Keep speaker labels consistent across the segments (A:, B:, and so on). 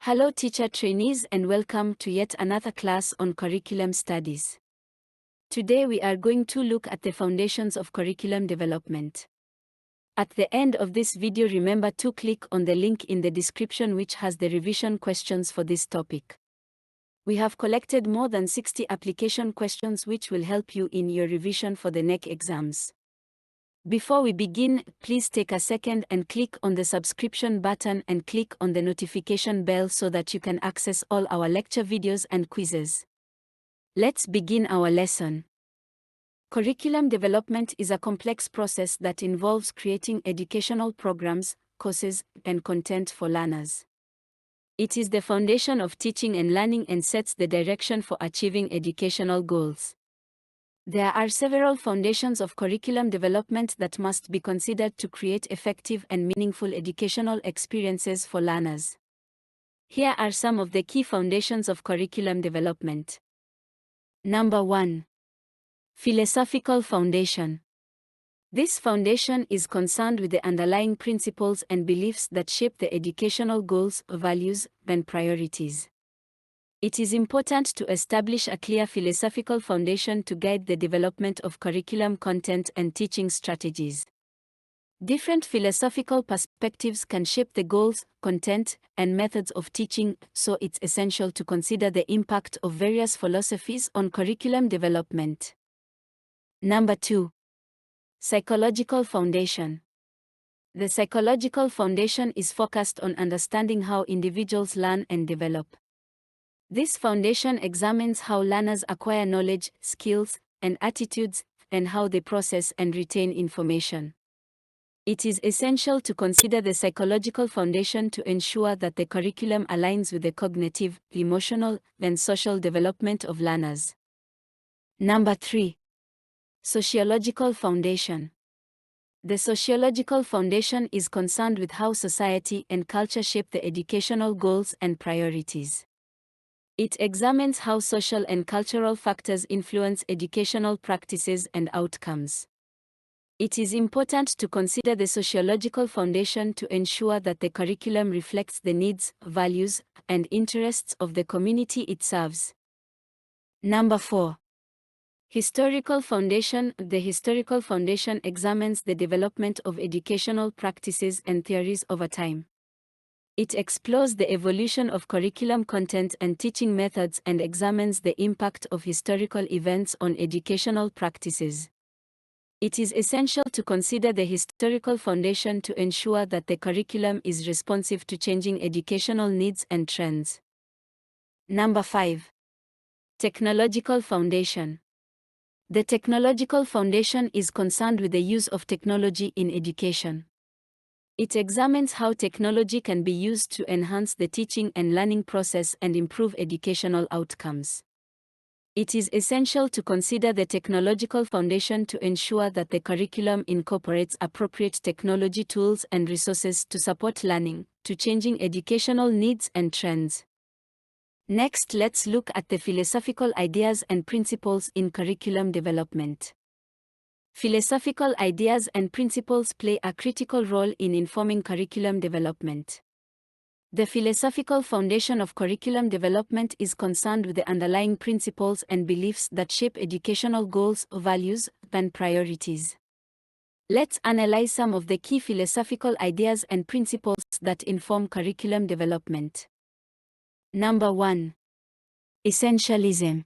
A: Hello teacher trainees and welcome to yet another class on curriculum studies. Today we are going to look at the foundations of curriculum development. At the end of this video, remember to click on the link in the description which has the revision questions for this topic. We have collected more than 60 application questions which will help you in your revision for the NEC exams. Before we begin, please take a second and click on the subscription button and click on the notification bell so that you can access all our lecture videos and quizzes. Let's begin our lesson. Curriculum development is a complex process that involves creating educational programs, courses, and content for learners. It is the foundation of teaching and learning and sets the direction for achieving educational goals. There are several foundations of curriculum development that must be considered to create effective and meaningful educational experiences for learners. Here are some of the key foundations of curriculum development. Number 1. Philosophical foundation. This foundation is concerned with the underlying principles and beliefs that shape the educational goals, values, and priorities. It is important to establish a clear philosophical foundation to guide the development of curriculum content and teaching strategies. Different philosophical perspectives can shape the goals, content, and methods of teaching, so it's essential to consider the impact of various philosophies on curriculum development. Number 2. Psychological foundation. The psychological foundation is focused on understanding how individuals learn and develop. This foundation examines how learners acquire knowledge, skills, and attitudes, and how they process and retain information. It is essential to consider the psychological foundation to ensure that the curriculum aligns with the cognitive, emotional, and social development of learners. Number 3. Sociological foundation. The sociological foundation is concerned with how society and culture shape the educational goals and priorities. It examines how social and cultural factors influence educational practices and outcomes. It is important to consider the sociological foundation to ensure that the curriculum reflects the needs, values, and interests of the community it serves. Number 4. Historical foundation. The historical foundation examines the development of educational practices and theories over time. It explores the evolution of curriculum content and teaching methods and examines the impact of historical events on educational practices. It is essential to consider the historical foundation to ensure that the curriculum is responsive to changing educational needs and trends. Number 5. Technological foundation. The technological foundation is concerned with the use of technology in education. It examines how technology can be used to enhance the teaching and learning process and improve educational outcomes. It is essential to consider the technological foundation to ensure that the curriculum incorporates appropriate technology tools and resources to support learning, to changing educational needs and trends. Next, let's look at the philosophical ideas and principles in curriculum development. Philosophical ideas and principles play a critical role in informing curriculum development. The philosophical foundation of curriculum development is concerned with the underlying principles and beliefs that shape educational goals, values, and priorities. Let's analyze some of the key philosophical ideas and principles that inform curriculum development. Number 1. Essentialism.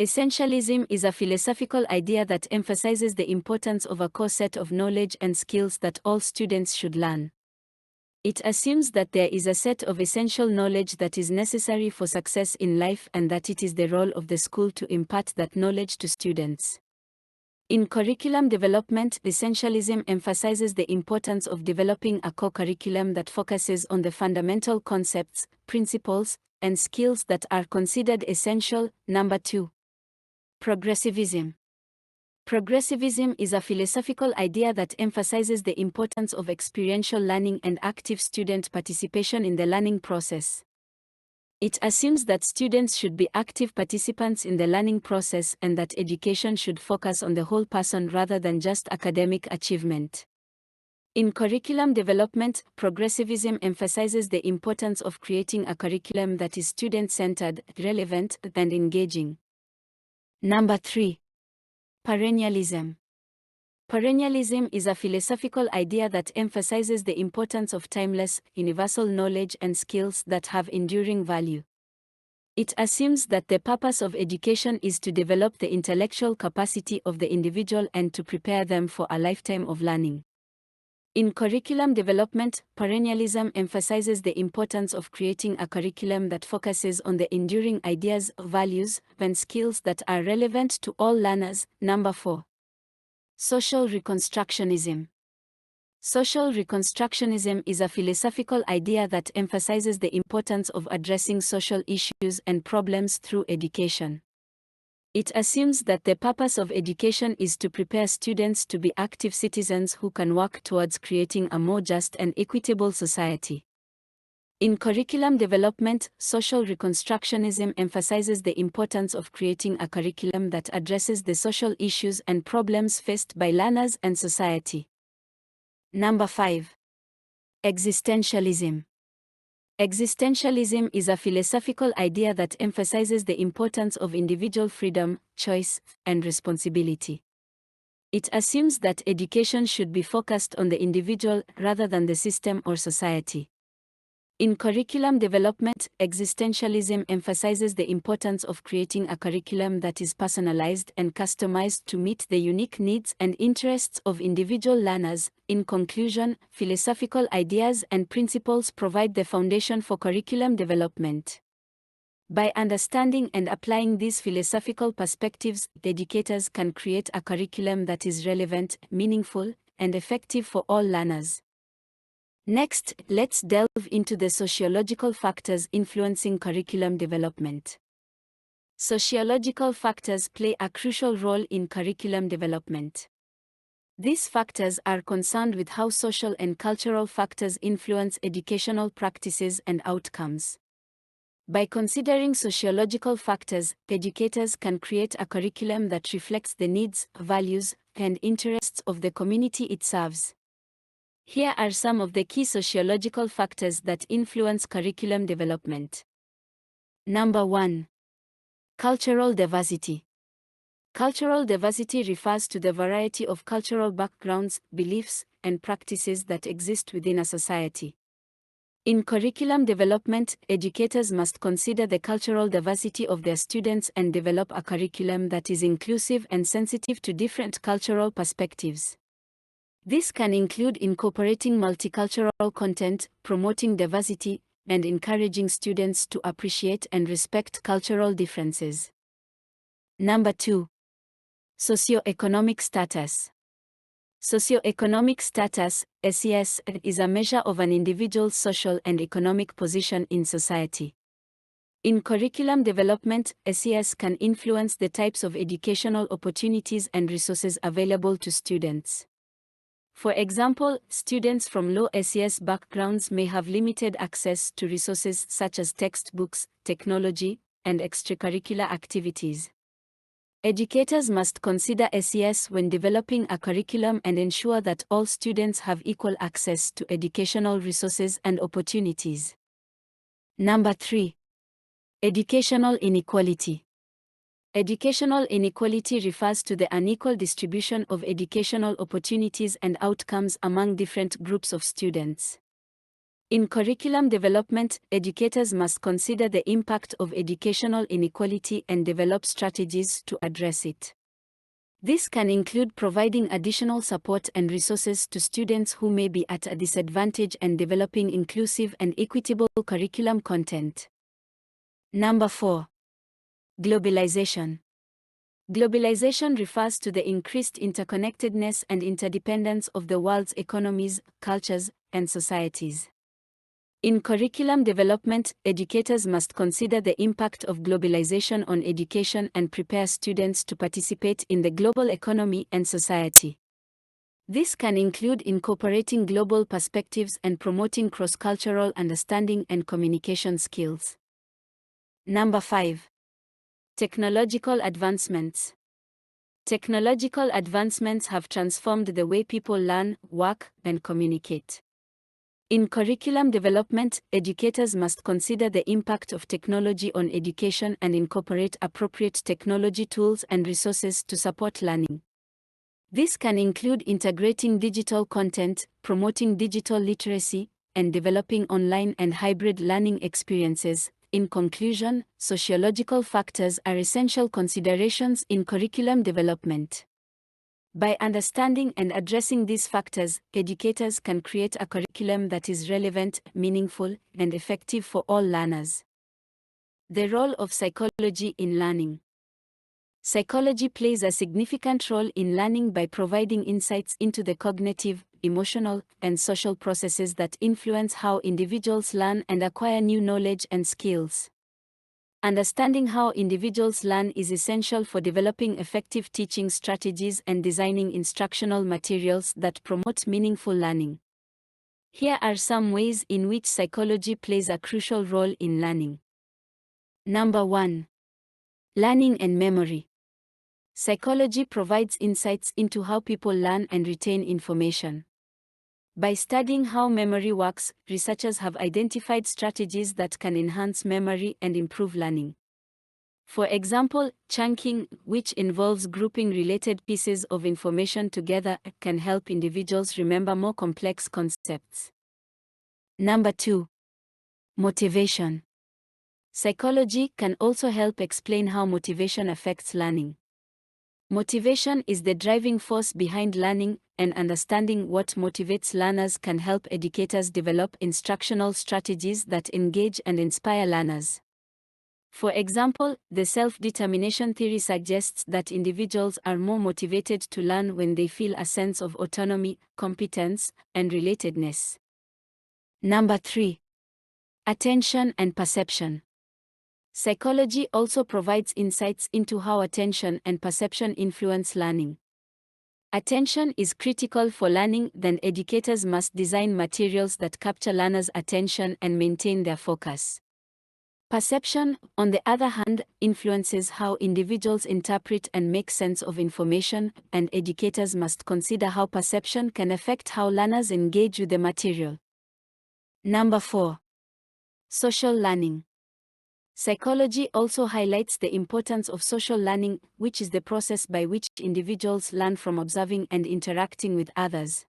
A: Essentialism is a philosophical idea that emphasizes the importance of a core set of knowledge and skills that all students should learn. It assumes that there is a set of essential knowledge that is necessary for success in life and that it is the role of the school to impart that knowledge to students. In curriculum development, essentialism emphasizes the importance of developing a core curriculum that focuses on the fundamental concepts, principles, and skills that are considered essential. Number 2. Progressivism. Progressivism is a philosophical idea that emphasizes the importance of experiential learning and active student participation in the learning process. It assumes that students should be active participants in the learning process and that education should focus on the whole person rather than just academic achievement. In curriculum development, progressivism emphasizes the importance of creating a curriculum that is student-centered, relevant, and engaging. Number 3. Perennialism. Perennialism is a philosophical idea that emphasizes the importance of timeless, universal knowledge and skills that have enduring value. It assumes that the purpose of education is to develop the intellectual capacity of the individual and to prepare them for a lifetime of learning. In curriculum development, perennialism emphasizes the importance of creating a curriculum that focuses on the enduring ideas, values, and skills that are relevant to all learners. Number 4. Social reconstructionism. Social reconstructionism is a philosophical idea that emphasizes the importance of addressing social issues and problems through education. It assumes that the purpose of education is to prepare students to be active citizens who can work towards creating a more just and equitable society. In curriculum development, social reconstructionism emphasizes the importance of creating a curriculum that addresses the social issues and problems faced by learners and society. Number 5. Existentialism. Existentialism is a philosophical idea that emphasizes the importance of individual freedom, choice, and responsibility. It assumes that education should be focused on the individual rather than the system or society. In curriculum development, existentialism emphasizes the importance of creating a curriculum that is personalized and customized to meet the unique needs and interests of individual learners. In conclusion, philosophical ideas and principles provide the foundation for curriculum development. By understanding and applying these philosophical perspectives, educators can create a curriculum that is relevant, meaningful, and effective for all learners. Next, let's delve into the sociological factors influencing curriculum development. Sociological factors play a crucial role in curriculum development. These factors are concerned with how social and cultural factors influence educational practices and outcomes. By considering sociological factors, educators can create a curriculum that reflects the needs, values, and interests of the community it serves. Here are some of the key sociological factors that influence curriculum development. Number 1. Cultural diversity. Cultural diversity refers to the variety of cultural backgrounds, beliefs, and practices that exist within a society. In curriculum development, educators must consider the cultural diversity of their students and develop a curriculum that is inclusive and sensitive to different cultural perspectives. This can include incorporating multicultural content, promoting diversity, and encouraging students to appreciate and respect cultural differences. Number 2. Socioeconomic status. Socioeconomic status, SES, is a measure of an individual's social and economic position in society. In curriculum development, SES can influence the types of educational opportunities and resources available to students. For example, students from low SES backgrounds may have limited access to resources such as textbooks, technology, and extracurricular activities. Educators must consider SES when developing a curriculum and ensure that all students have equal access to educational resources and opportunities. Number 3. Educational inequality. Educational inequality refers to the unequal distribution of educational opportunities and outcomes among different groups of students. In curriculum development, educators must consider the impact of educational inequality and develop strategies to address it. This can include providing additional support and resources to students who may be at a disadvantage and developing inclusive and equitable curriculum content. Number 4. Globalization. Globalization refers to the increased interconnectedness and interdependence of the world's economies, cultures, and societies. In curriculum development, educators must consider the impact of globalization on education and prepare students to participate in the global economy and society. This can include incorporating global perspectives and promoting cross-cultural understanding and communication skills. Number 5. Technological advancements. Technological advancements have transformed the way people learn, work, and communicate. In curriculum development, educators must consider the impact of technology on education and incorporate appropriate technology tools and resources to support learning. This can include integrating digital content, promoting digital literacy, and developing online and hybrid learning experiences. In conclusion, sociological factors are essential considerations in curriculum development. By understanding and addressing these factors, educators can create a curriculum that is relevant, meaningful, and effective for all learners. The role of psychology in learning. Psychology plays a significant role in learning by providing insights into the cognitive, emotional, and social processes that influence how individuals learn and acquire new knowledge and skills. Understanding how individuals learn is essential for developing effective teaching strategies and designing instructional materials that promote meaningful learning. Here are some ways in which psychology plays a crucial role in learning. Number 1. Learning and memory. Psychology provides insights into how people learn and retain information. By studying how memory works, researchers have identified strategies that can enhance memory and improve learning. For example, chunking, which involves grouping related pieces of information together, can help individuals remember more complex concepts. Number 2. Motivation. Psychology can also help explain how motivation affects learning. Motivation is the driving force behind learning, and understanding what motivates learners can help educators develop instructional strategies that engage and inspire learners. For example, the self-determination theory suggests that individuals are more motivated to learn when they feel a sense of autonomy, competence, and relatedness. Number 3. Attention and perception. Psychology also provides insights into how attention and perception influence learning. Attention is critical for learning, then educators must design materials that capture learners' attention and maintain their focus. Perception, on the other hand, influences how individuals interpret and make sense of information, and educators must consider how perception can affect how learners engage with the material. Number 4. Social learning. Psychology also highlights the importance of social learning, which is the process by which individuals learn from observing and interacting with others.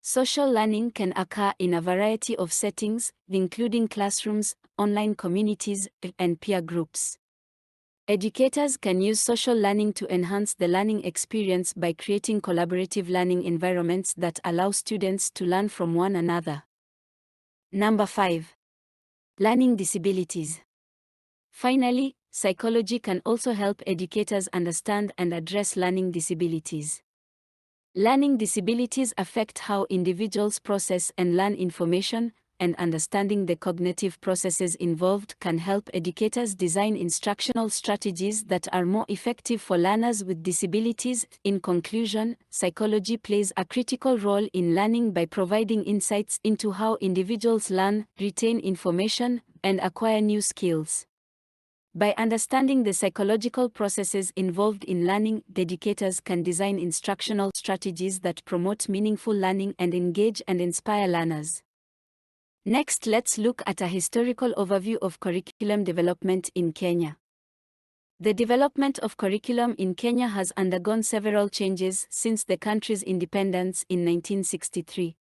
A: Social learning can occur in a variety of settings, including classrooms, online communities, and peer groups. Educators can use social learning to enhance the learning experience by creating collaborative learning environments that allow students to learn from one another. Number 5. Learning disabilities. Finally, psychology can also help educators understand and address learning disabilities. Learning disabilities affect how individuals process and learn information, and understanding the cognitive processes involved can help educators design instructional strategies that are more effective for learners with disabilities. In conclusion, psychology plays a critical role in learning by providing insights into how individuals learn, retain information, and acquire new skills. By understanding the psychological processes involved in learning, educators can design instructional strategies that promote meaningful learning and engage and inspire learners. Next, let's look at a historical overview of curriculum development in Kenya. The development of curriculum in Kenya has undergone several changes since the country's independence in 1963.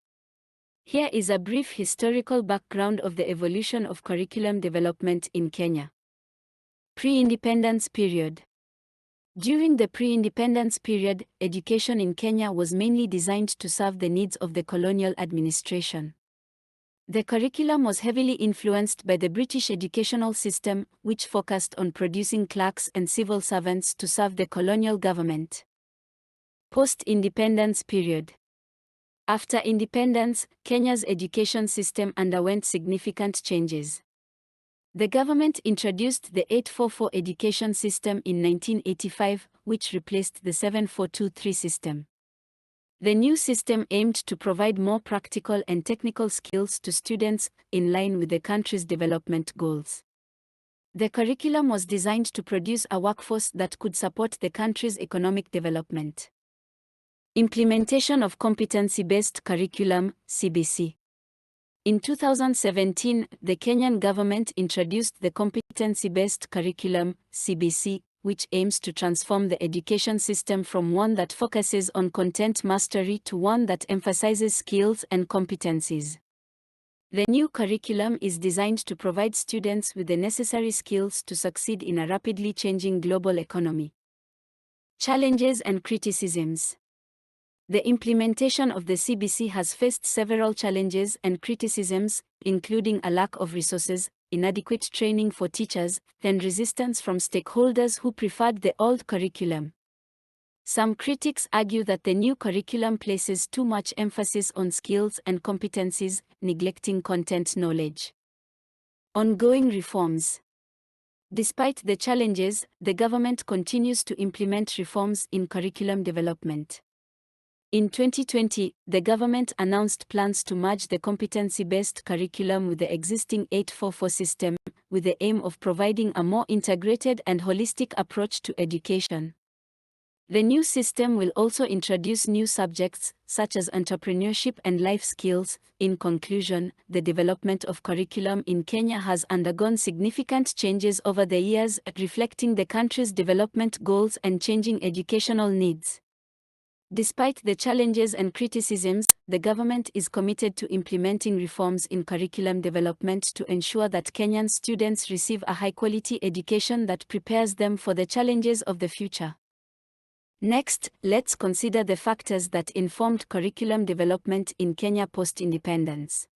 A: Here is a brief historical background of the evolution of curriculum development in Kenya. Pre-independence period. During the pre-independence period, education in Kenya was mainly designed to serve the needs of the colonial administration. The curriculum was heavily influenced by the British educational system, which focused on producing clerks and civil servants to serve the colonial government. Post-independence period. After independence, Kenya's education system underwent significant changes. The government introduced the 844 education system in 1985, which replaced the 7423 system. The new system aimed to provide more practical and technical skills to students, in line with the country's development goals. The curriculum was designed to produce a workforce that could support the country's economic development. Implementation of competency-based curriculum, CBC. In 2017, the Kenyan government introduced the competency-based curriculum, CBC, which aims to transform the education system from one that focuses on content mastery to one that emphasizes skills and competencies. The new curriculum is designed to provide students with the necessary skills to succeed in a rapidly changing global economy. Challenges and criticisms. The implementation of the CBC has faced several challenges and criticisms, including a lack of resources, inadequate training for teachers, and resistance from stakeholders who preferred the old curriculum. Some critics argue that the new curriculum places too much emphasis on skills and competencies, neglecting content knowledge. Ongoing reforms. Despite the challenges, the government continues to implement reforms in curriculum development. In 2020, the government announced plans to merge the competency-based curriculum with the existing 844 system, with the aim of providing a more integrated and holistic approach to education. The new system will also introduce new subjects, such as entrepreneurship and life skills. In conclusion, the development of curriculum in Kenya has undergone significant changes over the years, reflecting the country's development goals and changing educational needs. Despite the challenges and criticisms, the government is committed to implementing reforms in curriculum development to ensure that Kenyan students receive a high-quality education that prepares them for the challenges of the future. Next, let's consider the factors that informed curriculum development in Kenya post-independence.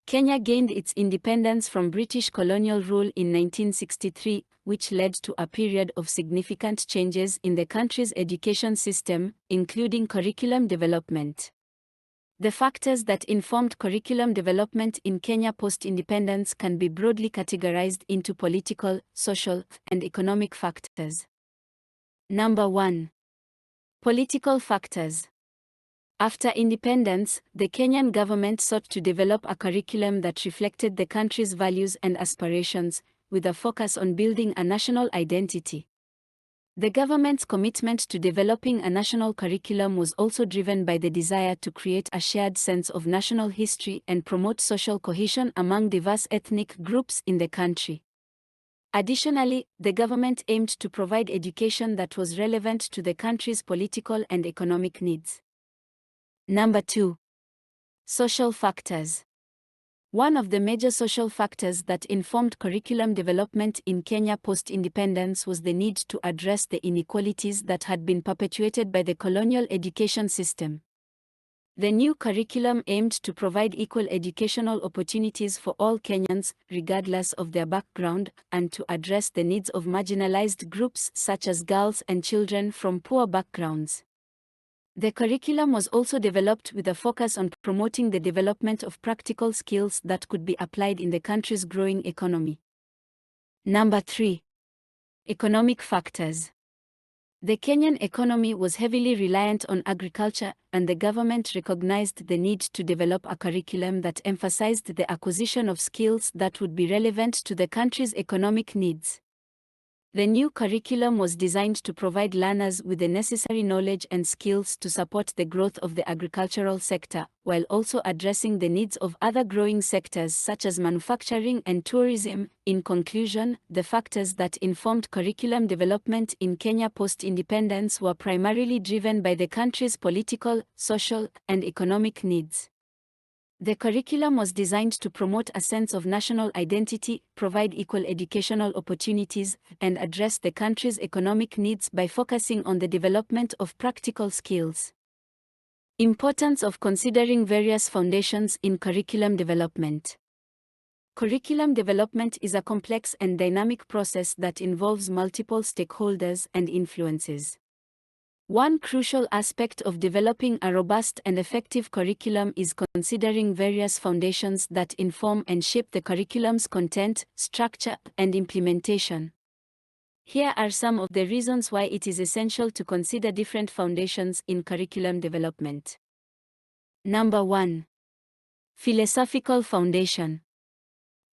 A: Kenya gained its independence from British colonial rule in 1963, which led to a period of significant changes in the country's education system, including curriculum development. The factors that informed curriculum development in Kenya post-independence can be broadly categorized into political, social, and economic factors. Number 1. Political factors. After independence, the Kenyan government sought to develop a curriculum that reflected the country's values and aspirations, with a focus on building a national identity. The government's commitment to developing a national curriculum was also driven by the desire to create a shared sense of national history and promote social cohesion among diverse ethnic groups in the country. Additionally, the government aimed to provide education that was relevant to the country's political and economic needs. Number 2. Social factors. One of the major social factors that informed curriculum development in Kenya post-independence was the need to address the inequalities that had been perpetuated by the colonial education system. The new curriculum aimed to provide equal educational opportunities for all Kenyans, regardless of their background, and to address the needs of marginalized groups such as girls and children from poor backgrounds. The curriculum was also developed with a focus on promoting the development of practical skills that could be applied in the country's growing economy. Number 3. Economic factors. The Kenyan economy was heavily reliant on agriculture, and the government recognized the need to develop a curriculum that emphasized the acquisition of skills that would be relevant to the country's economic needs. The new curriculum was designed to provide learners with the necessary knowledge and skills to support the growth of the agricultural sector, while also addressing the needs of other growing sectors such as manufacturing and tourism. In conclusion, the factors that informed curriculum development in Kenya post-independence were primarily driven by the country's political, social, and economic needs. The curriculum was designed to promote a sense of national identity, provide equal educational opportunities, and address the country's economic needs by focusing on the development of practical skills. Importance of considering various foundations in curriculum development. Curriculum development is a complex and dynamic process that involves multiple stakeholders and influences. One crucial aspect of developing a robust and effective curriculum is considering various foundations that inform and shape the curriculum's content, structure, and implementation. Here are some of the reasons why it is essential to consider different foundations in curriculum development. Number 1. Philosophical foundation.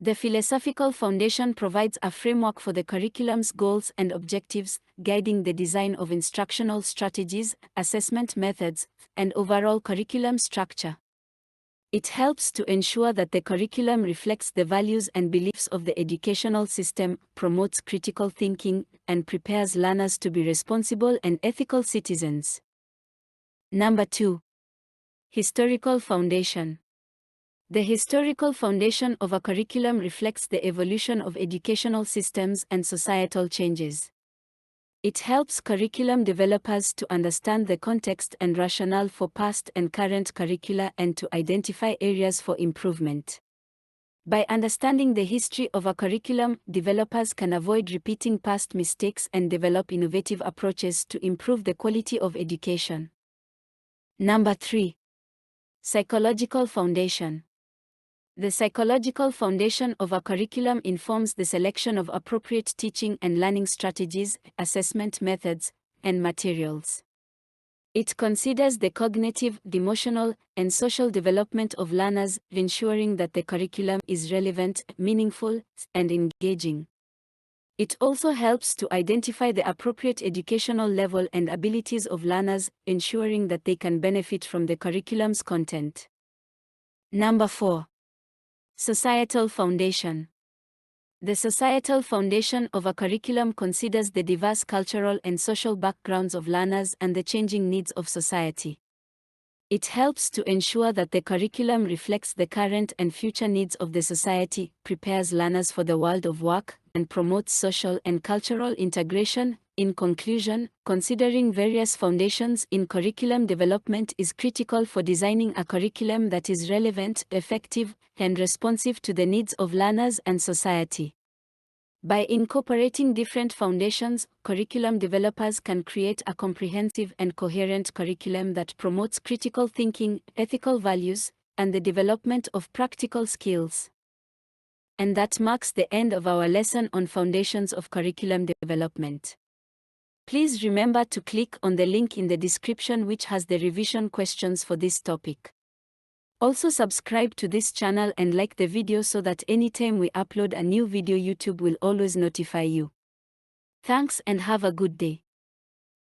A: The philosophical foundation provides a framework for the curriculum's goals and objectives, guiding the design of instructional strategies, assessment methods, and overall curriculum structure. It helps to ensure that the curriculum reflects the values and beliefs of the educational system, promotes critical thinking, and prepares learners to be responsible and ethical citizens. Number 2. Historical foundation. The historical foundation of a curriculum reflects the evolution of educational systems and societal changes. It helps curriculum developers to understand the context and rationale for past and current curricula and to identify areas for improvement. By understanding the history of a curriculum, developers can avoid repeating past mistakes and develop innovative approaches to improve the quality of education. Number 3. Psychological foundation. The psychological foundation of a curriculum informs the selection of appropriate teaching and learning strategies, assessment methods, and materials. It considers the cognitive, emotional, and social development of learners, ensuring that the curriculum is relevant, meaningful, and engaging. It also helps to identify the appropriate educational level and abilities of learners, ensuring that they can benefit from the curriculum's content. Number 4. Societal foundation. The societal foundation of a curriculum considers the diverse cultural and social backgrounds of learners and the changing needs of society. It helps to ensure that the curriculum reflects the current and future needs of the society, prepares learners for the world of work, and promotes social and cultural integration. In conclusion, considering various foundations in curriculum development is critical for designing a curriculum that is relevant, effective, and responsive to the needs of learners and society. By incorporating different foundations, curriculum developers can create a comprehensive and coherent curriculum that promotes critical thinking, ethical values, and the development of practical skills. And that marks the end of our lesson on foundations of curriculum development. Please remember to click on the link in the description which has the revision questions for this topic. Also subscribe to this channel and like the video so that anytime we upload a new video YouTube will always notify you. Thanks and have a good day.